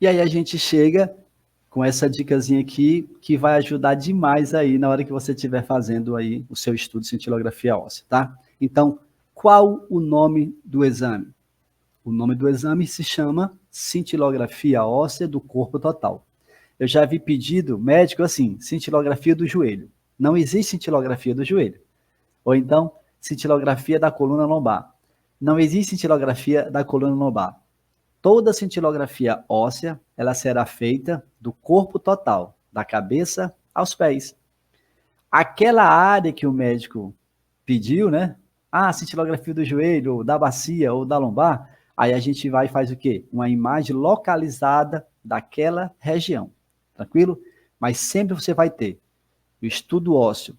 E aí a gente chega com essa dicasinha aqui, que vai ajudar demais aí na hora que você estiver fazendo aí o seu estudo de cintilografia óssea, tá? Então, qual o nome do exame? O nome do exame se chama cintilografia óssea do corpo total. Eu já vi pedido médico assim, cintilografia do joelho. Não existe cintilografia do joelho. Ou então, cintilografia da coluna lombar. Não existe cintilografia da coluna lombar. Toda cintilografia óssea, ela será feita do corpo total, da cabeça aos pés. Aquela área que o médico pediu, né? Ah, cintilografia do joelho, ou da bacia, ou da lombar. Aí a gente vai e faz o quê? Uma imagem localizada daquela região. Tranquilo? Mas sempre você vai ter o estudo ósseo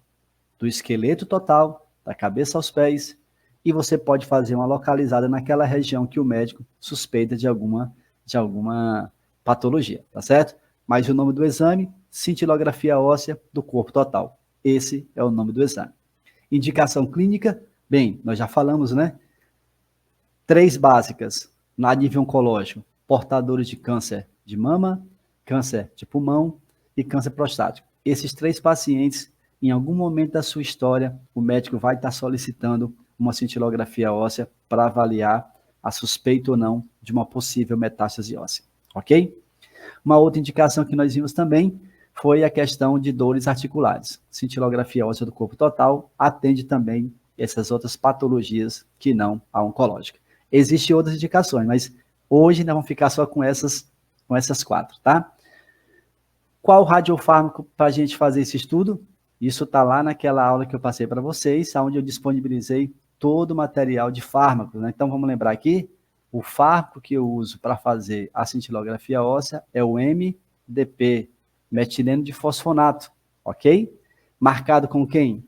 do esqueleto total, da cabeça aos pés, e você pode fazer uma localizada naquela região que o médico suspeita de alguma patologia, tá certo? Mas o nome do exame, cintilografia óssea do corpo total. Esse é o nome do exame. Indicação clínica, bem, nós já falamos, né? 3 básicas na nível oncológico: portadores de câncer de mama, câncer de pulmão e câncer prostático. Esses 3 pacientes, em algum momento da sua história, o médico vai estar solicitando uma cintilografia óssea para avaliar a suspeita ou não de uma possível metástase óssea, ok? Uma outra indicação que nós vimos também foi a questão de dores articulares. Cintilografia óssea do corpo total atende também essas outras patologias que não a oncológica. Existem outras indicações, mas hoje nós vamos ficar só com essas 4, tá? Qual radiofármaco para a gente fazer esse estudo? Isso está lá naquela aula que eu passei para vocês, onde eu disponibilizei todo o material de fármacos, né? Então, vamos lembrar aqui, o fármaco que eu uso para fazer a cintilografia óssea é o MDP, metileno de fosfonato, ok? Marcado com quem?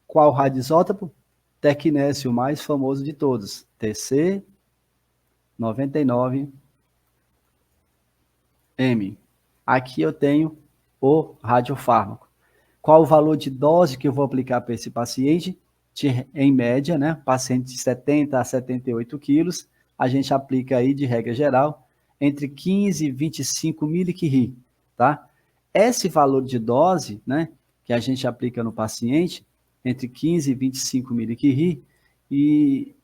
Qual radioisótopo? Tecnésio, o mais famoso de todos, TC99M. Aqui eu tenho o radiofármaco. Qual o valor de dose que eu vou aplicar para esse paciente? Em média, né? Paciente de 70 a 78 quilos, a gente aplica aí, de regra geral, entre 15 e 25 miliquiri, tá? Esse valor de dose, né, que a gente aplica no paciente, entre 15 e 25 miliquiri, e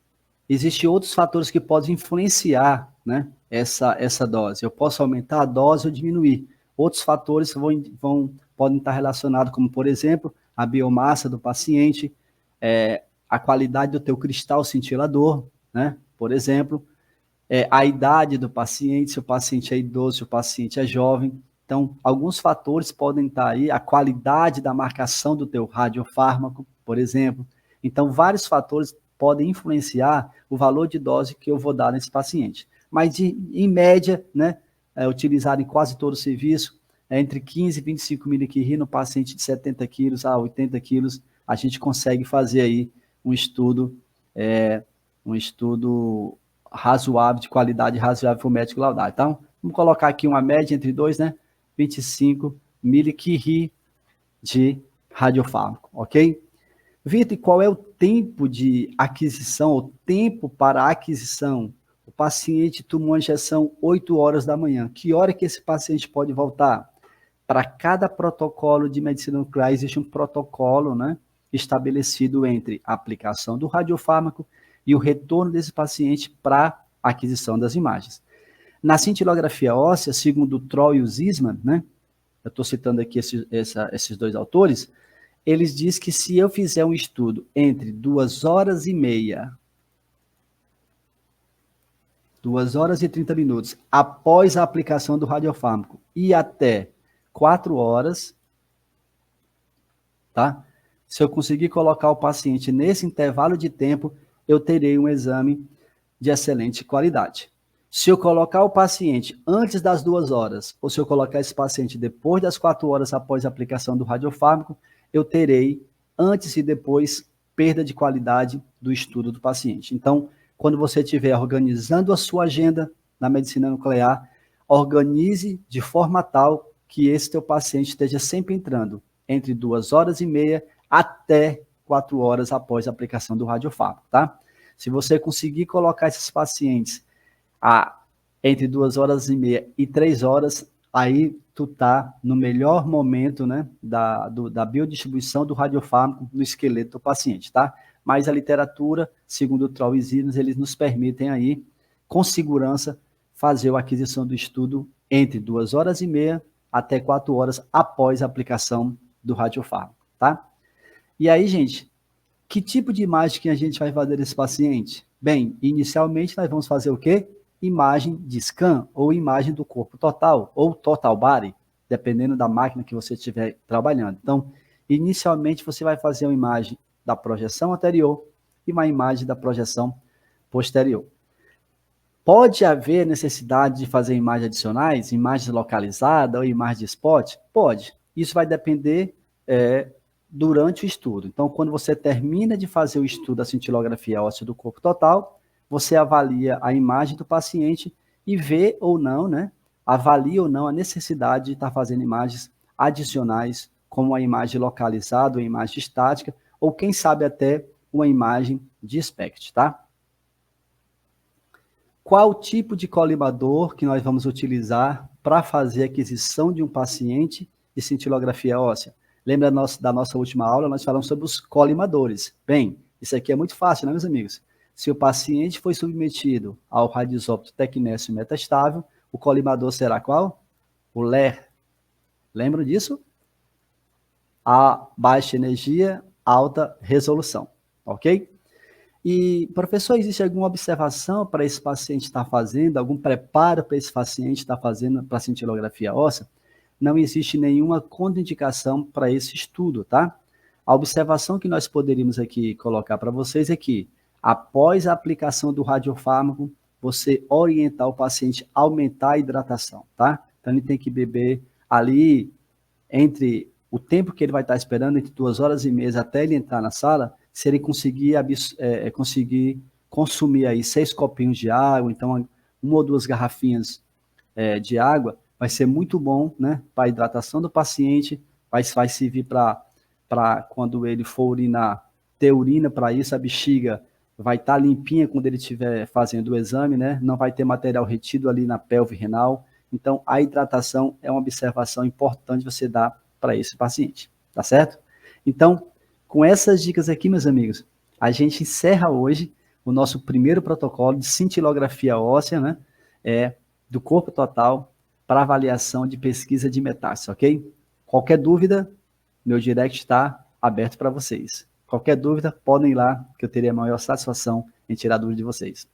existem outros fatores que podem influenciar, né, essa dose. Eu posso aumentar a dose ou diminuir. Outros fatores podem estar relacionados, como, por exemplo, a biomassa do paciente, a qualidade do teu cristal cintilador, né? Por exemplo, a idade do paciente, se o paciente é idoso, se o paciente é jovem. Então, alguns fatores podem estar aí, a qualidade da marcação do teu radiofármaco, por exemplo. Então, vários fatores podem influenciar o valor de dose que eu vou dar nesse paciente. Mas, em média, né, utilizado em quase todo o serviço, entre 15 e 25 miliquiri no paciente de 70 quilos a 80 quilos, a gente consegue fazer aí um estudo razoável, de qualidade razoável para o médico laudar. Então, vamos colocar aqui uma média entre 2, né? 25 miliquiri de radiofármaco, ok? Vitor, e qual é o tempo de aquisição, o tempo para a aquisição? O paciente tomou uma injeção 8 horas da manhã. Que hora que esse paciente pode voltar? Para cada protocolo de medicina nuclear, existe um protocolo, né, estabelecido entre a aplicação do radiofármaco e o retorno desse paciente para a aquisição das imagens. Na cintilografia óssea, segundo o Troll e o Zisman, né, eu estou citando aqui esses 2 autores, eles dizem que se eu fizer um estudo entre 2 horas e meia, 2 horas e 30 minutos após a aplicação do radiofármaco e até 4 horas, tá? Se eu conseguir colocar o paciente nesse intervalo de tempo, eu terei um exame de excelente qualidade. Se eu colocar o paciente antes das 2 horas, ou se eu colocar esse paciente depois das 4 horas após a aplicação do radiofármaco, eu terei, antes e depois, perda de qualidade do estudo do paciente. Então, quando você estiver organizando a sua agenda na medicina nuclear, organize de forma tal que esse teu paciente esteja sempre entrando entre 2 horas e meia até 4 horas após a aplicação do radiofármaco, tá? Se você conseguir colocar esses pacientes entre 2h30 e 3 horas, aí tu tá no melhor momento, né, da biodistribuição do radiofármaco no esqueleto do paciente, tá? Mas a literatura, segundo o Troll e Siemens, eles nos permitem aí, com segurança, fazer a aquisição do estudo entre 2h30 até 4 horas após a aplicação do radiofármaco, tá? E aí, gente, que tipo de imagem que a gente vai fazer desse paciente? Bem, inicialmente nós vamos fazer o quê? Imagem de scan, ou imagem do corpo total, ou total body, dependendo da máquina que você estiver trabalhando. Então, inicialmente você vai fazer uma imagem da projeção anterior e uma imagem da projeção posterior. Pode haver necessidade de fazer imagens adicionais, imagens localizadas ou imagens de spot? Pode. Isso vai depender durante o estudo. Então, quando você termina de fazer o estudo da cintilografia óssea do corpo total, você avalia a imagem do paciente e vê ou não, né? Avalia ou não a necessidade de estar fazendo imagens adicionais, como a imagem localizada, uma imagem estática, ou quem sabe até uma imagem de SPECT, tá? Qual tipo de colimador que nós vamos utilizar para fazer a aquisição de um paciente de cintilografia óssea? Lembra da nossa última aula, nós falamos sobre os colimadores. Bem, isso aqui é muito fácil, né, meus amigos? Se o paciente foi submetido ao radisóptero tecnésio metastável, o colimador será qual? O LER. Lembram disso? A baixa energia, alta resolução, ok? E, professor, existe alguma observação para esse paciente estar fazendo, algum preparo para esse paciente estar fazendo para a cintilografia óssea? Não existe nenhuma contraindicação para esse estudo, tá? A observação que nós poderíamos aqui colocar para vocês é que, após a aplicação do radiofármaco, você orientar o paciente a aumentar a hidratação, tá? Então, ele tem que beber ali, entre o tempo que ele vai estar esperando, entre 2h30 até ele entrar na sala, se ele conseguir consumir aí 6 copinhos de água, então 1 ou 2 garrafinhas de água, vai ser muito bom, né, para a hidratação do paciente, vai servir para quando ele for urinar, ter urina para isso, a bexiga vai estar limpinha quando ele estiver fazendo o exame, né, não vai ter material retido ali na pelve renal, então a hidratação é uma observação importante você dar para esse paciente, tá certo? Então, com essas dicas aqui, meus amigos, a gente encerra hoje o nosso primeiro protocolo de cintilografia óssea, né, do corpo total para avaliação de pesquisa de metástase, ok? Qualquer dúvida, meu direct está aberto para vocês. Qualquer dúvida, podem ir lá, que eu terei a maior satisfação em tirar a dúvida de vocês.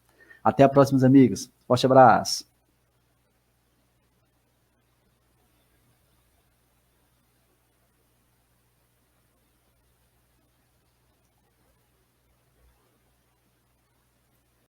Até a próxima, amigos. Forte abraço.